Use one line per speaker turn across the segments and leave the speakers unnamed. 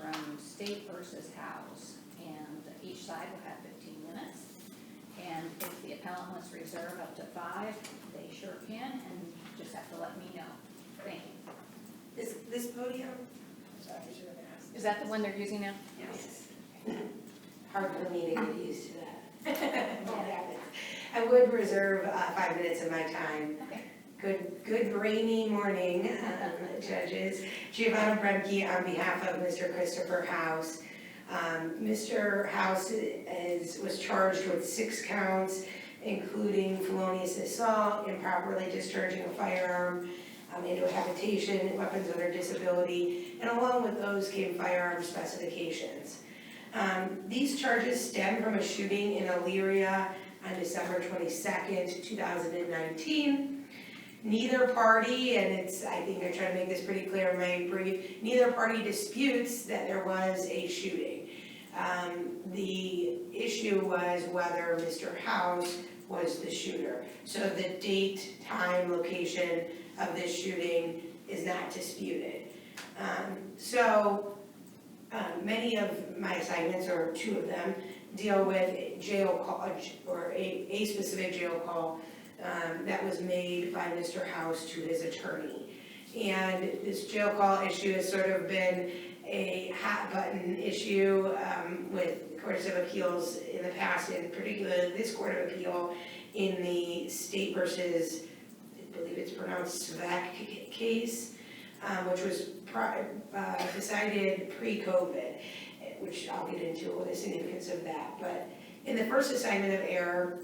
from State versus Howse, and each side will have 15 minutes. And if the appellant wants to reserve up to 5, they sure can, and just have to let me know. Thank you.
Is this podium? Sorry, I should have asked.
Is that the one they're using now?
Yes. Hard for me to get used to that. That happens. I would reserve 5 minutes of my time.
Okay.
Good rainy morning, judges. Giovanna Bremke on behalf of Mr. Christopher Howse. Mr. Howse was charged with 6 counts, including felonious assault, improperly discharging a firearm into a habitation, weapons under disability, and along with those came firearm specifications. These charges stem from a shooting in Elyria on December 22nd, 2019. Neither party, and I think I try to make this pretty clear in my brief, neither party disputes that there was a shooting. The issue was whether Mr. Howse was the shooter. So the date, time, location of this shooting is not disputed. Many of my assignments, or 2 of them, deal with jail call, or a specific jail call that was made by Mr. Howse to his attorney. And this jail call issue has sort of been a hot button issue with courts of appeals in the past, and particularly this court of appeal in the State versus, I believe it's pronounced Svek case, which was decided pre-COVID, which I'll get into the significance of that. But in the first assignment of error,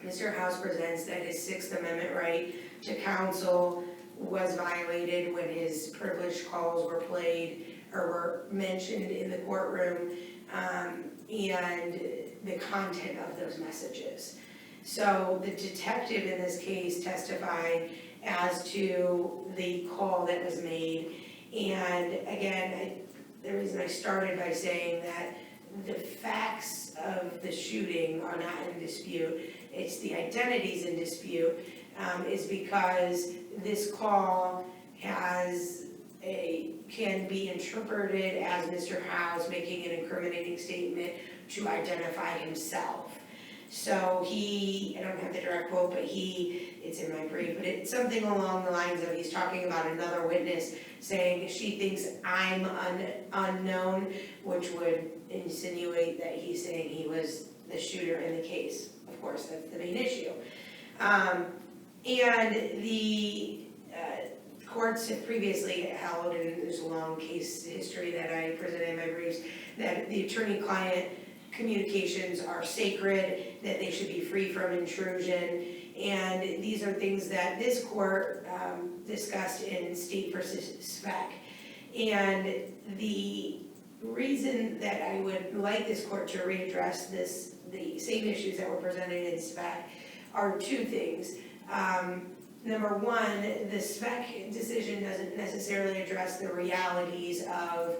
Mr. Howse presents that his 6th Amendment right to counsel was violated when his privileged calls were played or were mentioned in the courtroom, and the content of those messages. So the detective in this case testified as to the call that was made. And again, the reason I started by saying that the facts of the shooting are not in dispute, it's the identities in dispute, is because this call can be interpreted as Mr. Howse making an incriminating statement to identify himself. So I don't have the direct quote, but it's in my brief, but it's something along the lines of, he's talking about another witness saying she thinks I'm unknown, which would insinuate that he's saying he was the shooter in the case. Of course, that's the main issue. And the courts have previously held, and there's a long case history that I presented in my briefs, that the attorney-client communications are sacred, that they should be free from intrusion, and these are things that this court discussed in State versus Svek. And the reason that I would like this court to readdress the same issues that were presented in Svek are 2 things. Number 1, the Svek decision doesn't necessarily address the realities of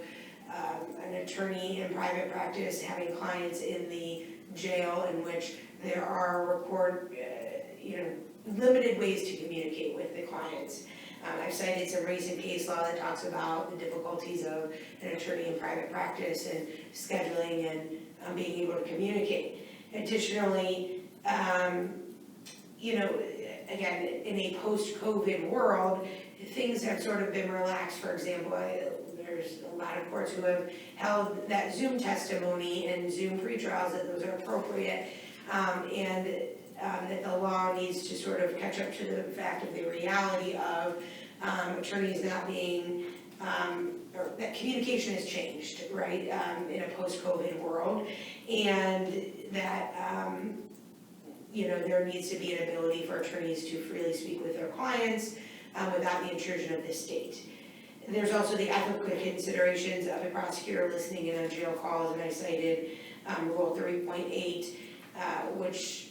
an attorney in private practice having clients in the jail, in which there are limited ways to communicate with the clients. I've cited some recent case law that talks about the difficulties of an attorney in private practice and scheduling and being able to communicate. Additionally, again, in a post-COVID world, things have sort of been relaxed. For example, there's a lot of courts who have held that Zoom testimony and Zoom pretrials, that those are appropriate, and that the law needs to sort of catch up to the fact of the reality of attorneys not being, or that communication has changed, right, in a post-COVID world, and that there needs to be an ability for attorneys to freely speak with their clients without the intrusion of the state. There's also the ethical considerations of a prosecutor listening in on jail calls, and I cited Rule 3.8, which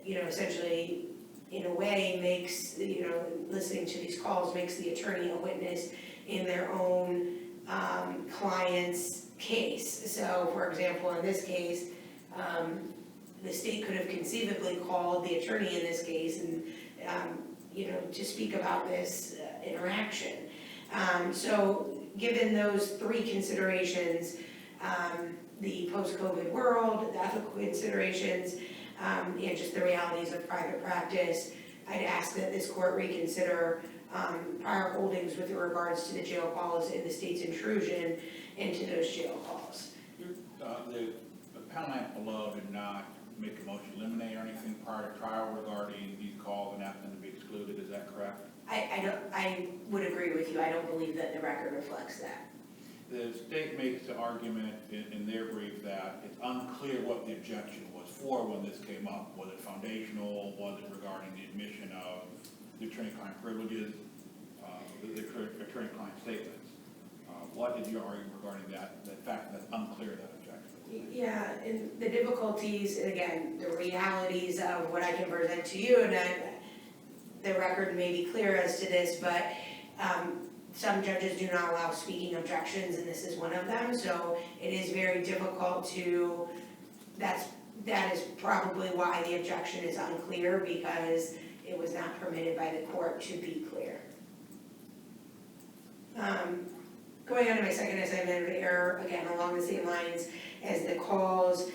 essentially, in a way, makes listening to these calls makes the attorney a witness in their own client's case. So, for example, in this case, the state could have conceivably called the attorney in this case and to speak about this interaction. So given those three considerations, the post-COVID world, the ethical considerations, and just the realities of private practice, I'd ask that this court reconsider prior holdings with regards to the jail calls and the state's intrusion into those jail calls.
The panel below did not make a motion to eliminate or anything prior to trial regarding these calls and ask them to be excluded, is that correct?
I would agree with you. I don't believe that the record reflects that.
The state makes the argument in their brief that it's unclear what the objection was for when this came up. Was it foundational? Was it regarding the admission of the attorney-client privileges, the attorney-client statements? What is your argument regarding that fact that it's unclear that objection?
Yeah, and the difficulties, and again, the realities of what I can present to you, and the record may be clear as to this, but some judges do not allow speaking objections, and this is one of them, so it is very difficult to, that is probably why the objection is unclear, because it was not permitted by the court to be clear. Going on to my second assignment of error, again, along the same lines as the calls,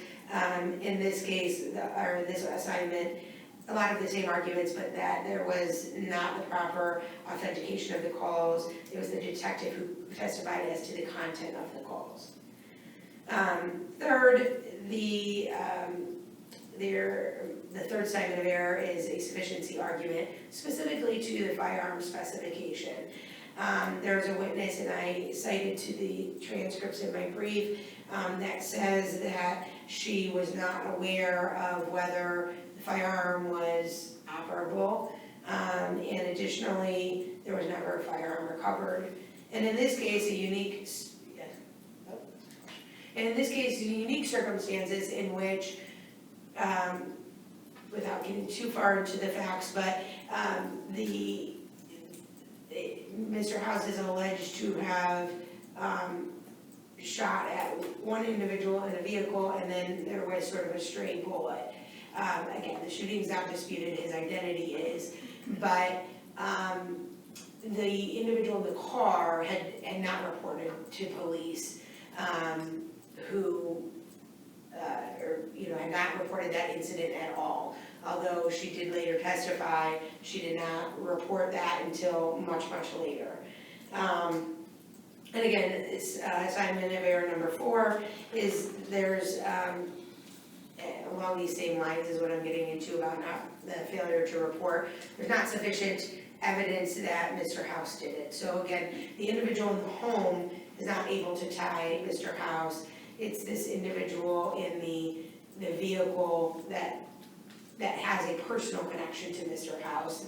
in this case, or in this assignment, a lot of the same arguments, but that there was not the proper authentication of the calls. It was the detective who testified as to the content of the calls. Third, the third assignment of error is a sufficiency argument, specifically to the firearm specification. There was a witness, and I cited to the transcripts in my brief, that says that she was not aware of whether the firearm was operable, and additionally, there was never a firearm recovered. And in this case, unique circumstances in which, without getting too far into the facts, but Mr. Howse is alleged to have shot at one individual in a vehicle, and then there was sort of a stray bullet. Again, the shooting's not disputed, his identity is, but the individual in the car had not reported to police, who, had not reported that incident at all. Although she did later testify, she did not report that until much, much later. And again, this assignment of error number 4 is there's, along these same lines is what I'm getting into about the failure to report. There's not sufficient evidence that Mr. Howse did it. So again, the individual in the home is not able to tie Mr. Howse. It's this individual in the vehicle that has a personal connection to Mr. Howse.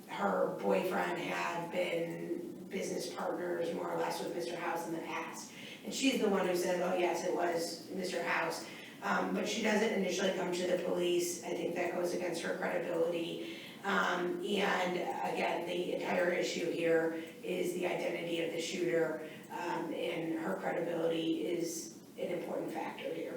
Her boyfriend had been business partners more or less with Mr. Howse in the past. And she's the one who says, oh yes, it was Mr. Howse. But she doesn't initially come to the police. I think that goes against her credibility. And again, the entire issue here is the identity of the shooter, and her credibility is an important factor here.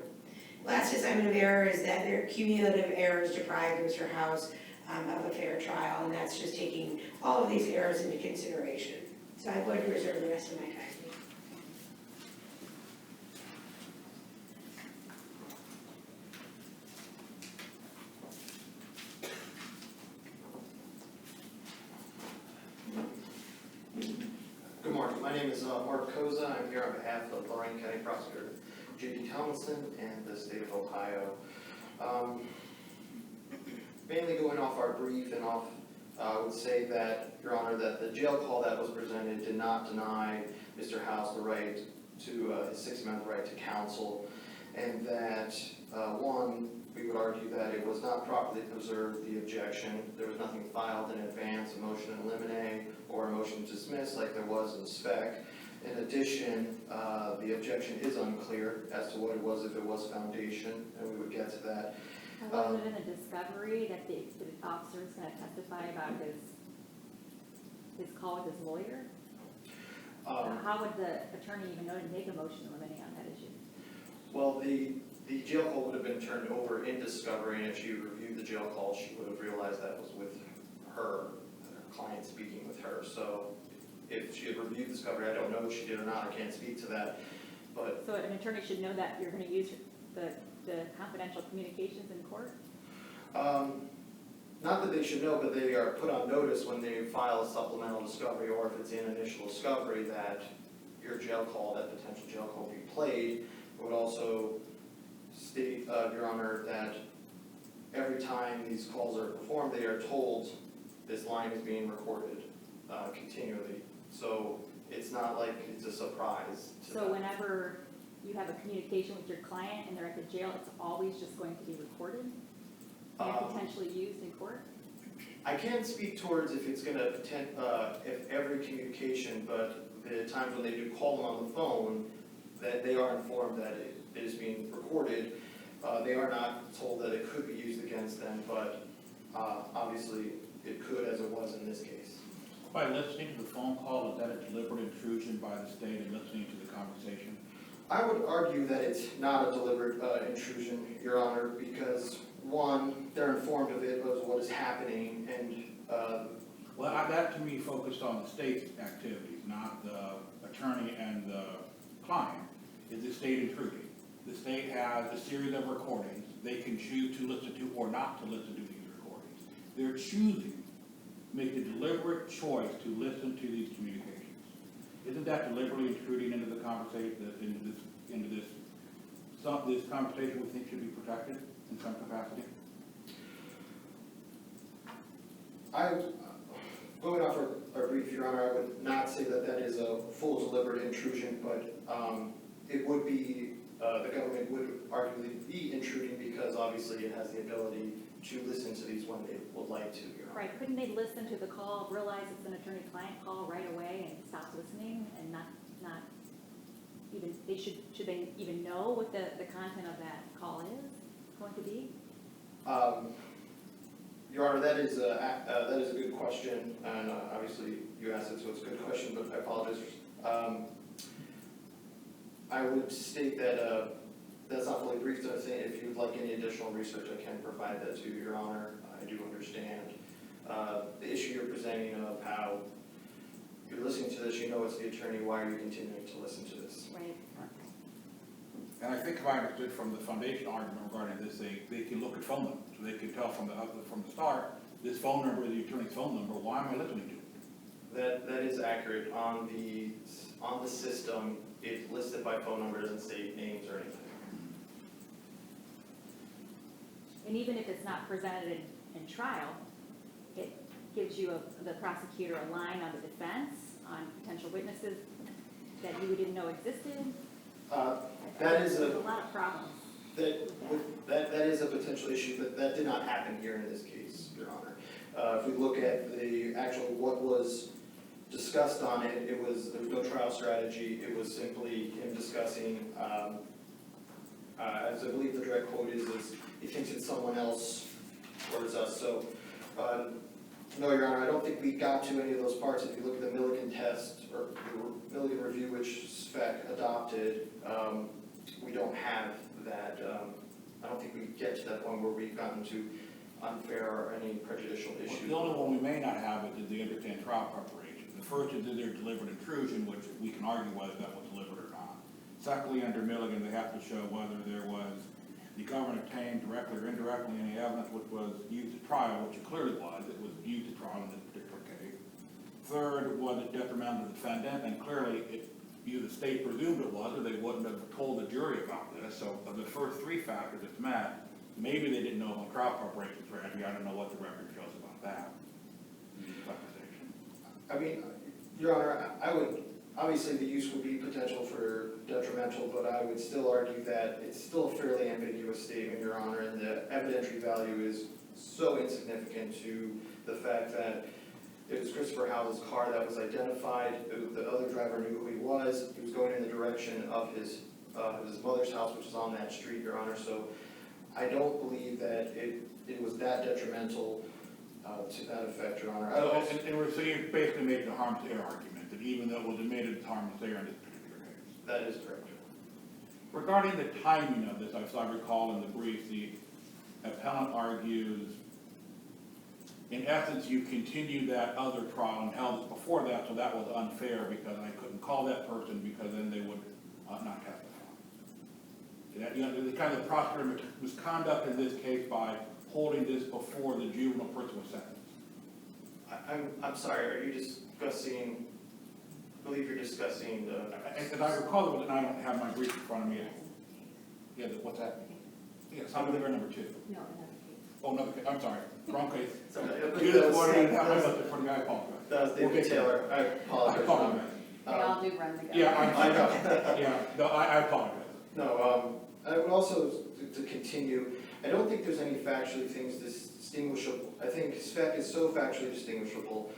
Last assignment of error is that their cumulative errors deprived Mr. Howse of a fair trial, and that's just taking all of these errors into consideration. So I would reserve the rest of my time.
Good morning. My name is Mark Koza. I'm here on behalf of Lorain County Prosecutor J.D. Tomlinson and the state of Ohio. Mainly going off our brief and off, I would say that, Your Honor, that the jail call that was presented did not deny Mr. Howse the right to his Sixth Amendment right to counsel, and that, one, we would argue that it was not properly preserved, the objection. There was nothing filed in advance, a motion to eliminate or a motion to dismiss like there was in spec. In addition, the objection is unclear as to what it was, if it was foundation, and we would get to that.
Was it in a discovery that the officer is going to testify about his call with his lawyer? How would the attorney even know to make a motion to eliminate on that issue?
Well, the jail call would have been turned over in discovery, and if she reviewed the jail call, she would have realized that was with her client speaking with her. So if she had reviewed discovery. I don't know if she did or not, I can't speak to that, but
So an attorney should know that you're gonna use the confidential communications in court?
not that they should know, but they are put on notice when they file a supplemental discovery, or if it's in initial discovery, that your jail call, that potential jail call will be played. It would also state, Your Honor, that every time these calls are performed, they are told this line is being recorded continually. So it's not like it's a surprise to
So
them.
whenever you have a communication with your client and they're at the jail, it's always just going to be recorded and potentially used in court?
I can't speak towards if it's gonna if every communication, but the times when they do call them on the phone, that they are informed that it is being recorded. They are not told that it could be used against them, but obviously it could, as it was in this case.
By listening to the phone call, is that a deliberate intrusion by the state in listening to the conversation?
I would argue that it's not a deliberate intrusion, Your Honor, because one, they're informed of it, of what is happening, and
Well, that to me focused on the state's activities, not the attorney and the client. Is the state intruding? The state has a series of recordings. They can choose to listen to or not to listen to these recordings. They're choosing, make a deliberate choice to listen to these communications. Isn't that deliberately intruding into the conversation, this conversation we think should be protected in some capacity?
Going off our brief, Your Honor, I would not say that that is a full deliberate intrusion, but it would be, the government would arguably be intruding because obviously it has the ability to listen to these when they would like to, Your Honor.
Right, couldn't they listen to the call, realize it's an attorney-client call right away and stop listening and not even, should they even know what the content of that call is going to be?
Your Honor, that is a good question, and obviously you asked it, so it's a good question, but I apologize. I would state that that's not fully briefed, and I think if you'd like any additional research, I can provide that to you, Your Honor. I do understand the issue you're presenting of how you're listening to this, you know it's the attorney, why are you continuing to listen to this?
Right.
And I think if I understood from the foundation argument regarding this, they can look at phone numbers. So they can tell from the start, this phone number is the attorney's phone number, why am I listening to it?
That is accurate. On the system, it's listed by phone number, doesn't state names or anything.
And even if it's not presented in trial, it gives you, the prosecutor, a line on the defense, on potential witnesses that you didn't know existed.
That is
There's a lot of problems.
That is a potential issue, but that did not happen here in this case, Your Honor. If we look at the actual, what was discussed on it, there was no trial strategy, it was simply him discussing, as I believe the direct quote is he thinks it's someone else or it's us, so, no, Your Honor, I don't think we got to any of those parts. If you look at the Milligan test, or the Milligan review, which SPEC adopted, we don't have that, I don't think we get to that point where we've gotten to unfair or any prejudicial issues.
The only one we may not have is the understand trial preparation. The first is their deliberate intrusion, which we can argue whether that was deliberate or not. Secondly, under Milligan, they have to show whether there was, the government obtained directly or indirectly any evidence which was used at trial, which it clearly was. It was used at trial in this particular case. Third, was it detrimental to the defendant, and clearly either the state presumed it was, or they wouldn't have told the jury about this. So of the first three factors it's met, maybe they didn't know about trial preparation strategy. I don't know what the record shows about that.
I mean, Your Honor, I would, obviously the use would be potential for detrimental, but I would still argue that it's still a fairly ambiguous statement, Your Honor, and the evidentiary value is so insignificant to the fact that it was Christopher Howse's car that was identified, the other driver knew who he was going in the direction of his mother's house, which is on that street, Your Honor, so I don't believe that it was that detrimental to that effect, Your Honor.
So you're basically making a harmless error argument, that even though it was admitted as harmless error in this particular case.
That is correct.
Regarding the timing of this, as I recall in the brief, the appellant argues in essence, you continued that other trial and held it before that, so that was unfair because I couldn't call that person because then they would not testify. That, the kind of prosecutor misconduct in this case by holding this before the juvenile person was sentenced.
I'm sorry, are you discussing, I believe you're discussing the.
As I recall, and I don't have my brief in front of me. Yeah, what's that? Yeah, Simon River number 2.
No, another case.
Oh, another case, I'm sorry, wrong case.
Sorry,
Judith Warner, I left it for the guy, I apologize.
That was David
Okay.
Taylor, I
I
apologize.
apologize.
They all do run together.
Yeah,
I know.
yeah, no, I apologize.
No, I would also, to continue, I don't think there's any factually things distinguishable. I think spec is so factually distinguishable.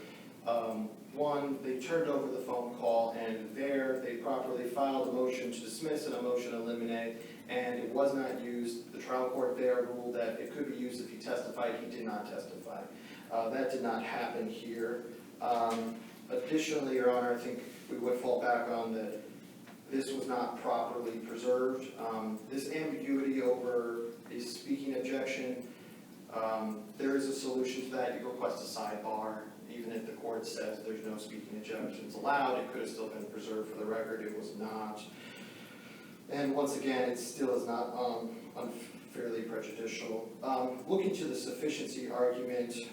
One, they turned over the phone call, and there they properly filed a motion to dismiss and a motion to eliminate, and it was not used. The trial court there ruled that it could be used if he testified. He did not testify. That did not happen here. Additionally, Your Honor, I think we would fall back on that this was not properly preserved. This ambiguity over a speaking objection, there is a solution to that. You request a sidebar. Even if the court says there's no speaking objections allowed, it could have still been preserved for the record. It was not. And once again, it still is not unfairly prejudicial. Looking to the sufficiency argument,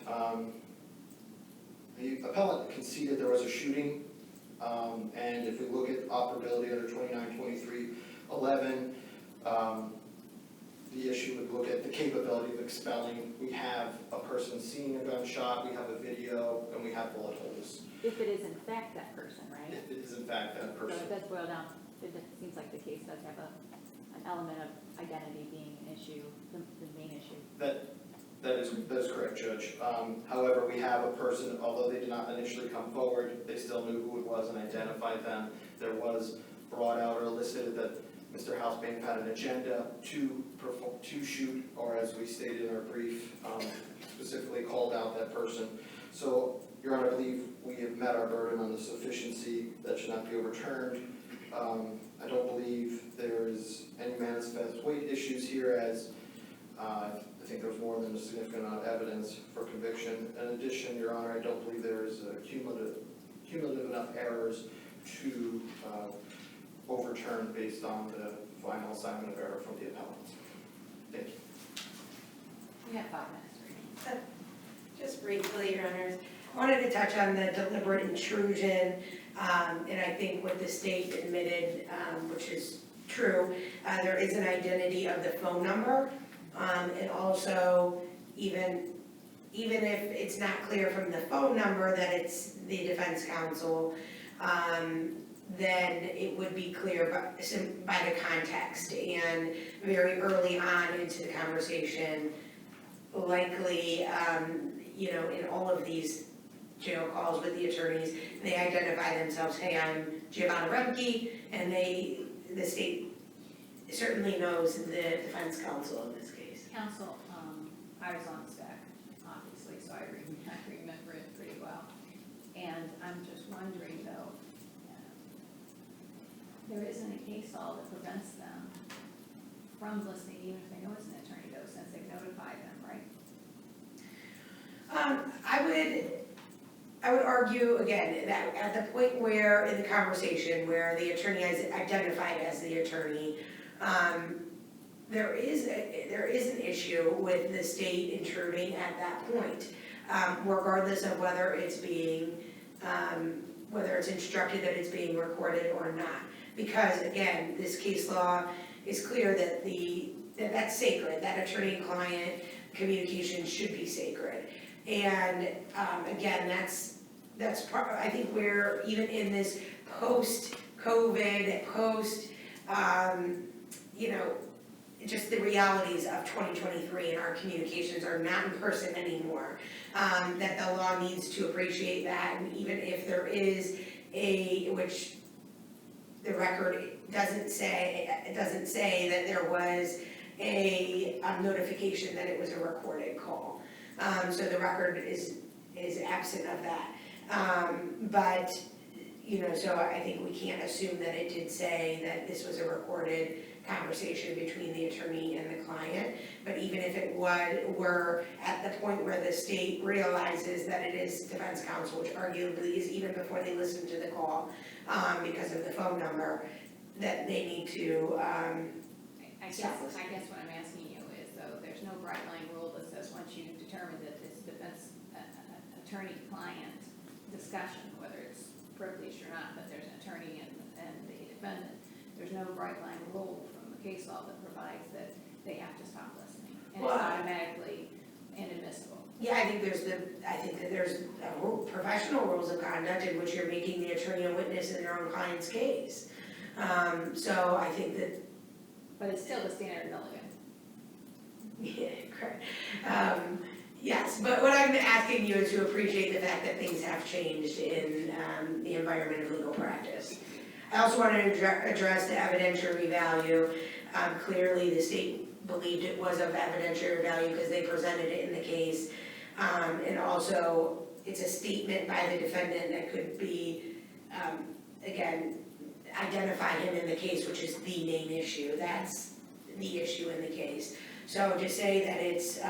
the appellant conceded there was a shooting. And if we look at operability under 292311, the issue would look at the capability of expelling. We have a person seeing a gunshot, we have a video, and we have bullet holes.
If it is in fact that person, right?
If it is in fact that
So
person.
it does boil down, it seems like the case does have an element of identity being an issue, the main issue.
That is correct, Judge. However, we have a person, although they did not initially come forward, they still knew who it was and identified them. There was brought out or elicited that Mr. Howse may have had an agenda to shoot, or as we stated in our brief, specifically called out that person. So, Your Honor, I believe we have met our burden on the sufficiency. That should not be overturned. I don't believe there is any manifest weight issues here, as I think there's more than a significant amount of evidence for conviction. In addition, Your Honor, I don't believe there is cumulative enough errors to overturn based on the final assignment of error from the appellant. Thank you.
We have 5 minutes.
Just briefly, Your Honors, I wanted to touch on the deliberate intrusion, and I think what the state admitted, which is true, there is an identity of the phone number, and also even if it's not clear from the phone number that it's the defense counsel, then it would be clear by the context, and very early on into the conversation, likely, in all of these jail calls with the attorneys, they identify themselves, hey, I'm Giovanna Remke, and the state certainly knows the defense counsel in this case.
Counsel, I was on spec, obviously, so I remember it pretty well. And I'm just wondering though, there isn't a case law that prevents them from listening, even if they know it's an attorney though, since they've notified them, right?
I would argue, again, that at the point where, in the conversation, where the attorney is identified as the attorney, there is an issue with the state intruding at that point, regardless of whether it's instructed that it's being recorded or not. Because again, this case law is clear that that's sacred, that attorney-client communication should be sacred. And again, I think we're even in this post-COVID, just the realities of 2023, and our communications are not in person anymore. That the law needs to appreciate that, and even if there is which the record doesn't say that there was a notification that it was a recorded call. So the record is absent of that. But so I think we can't assume that it did say that this was a recorded conversation between the attorney and the client. But even if it were at the point where the state realizes that it is defense counsel, which arguably is even before they listen to the call, because of the phone number, that they need to,
I guess what I'm asking you is, though, there's no bright line rule that says once you determine that it's defense attorney-client discussion, whether it's privileged or not, but there's an attorney and the defendant, there's no bright line rule from the case law that provides that they have to stop listening, and it's
Well,
automatically inadmissible.
yeah, I think that there's professional rules of conduct in which you're making the attorney a witness in their own client's case. So I think that,
But it's still the standard milligan.
yeah, correct. Yes, but what I'm asking you is to appreciate the fact that things have changed in the environment of legal practice. I also want to address the evidentiary value. Clearly, the state believed it was of evidentiary value because they presented it in the case. And also, it's a statement by the defendant that could be, again, identify him in the case, which is the main issue. That's the issue in the case. So to say that it's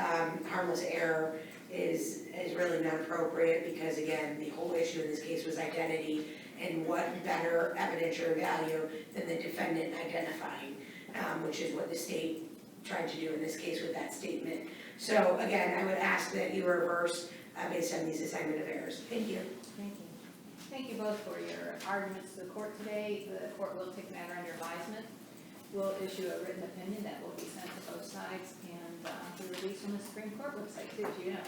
harmless error is really not appropriate because, again, the whole issue in this case was identity, and what better evidentiary value than the defendant identifying, which is what the state tried to do in this case with that statement. So again, I would ask that you reverse based on these assignment of errors. Thank you.
Thank you. Thank you both for your arguments to the court today. The court will take the matter under advisement. We'll issue a written opinion that will be sent to both sides and be released on the Supreme Court website too, as you know.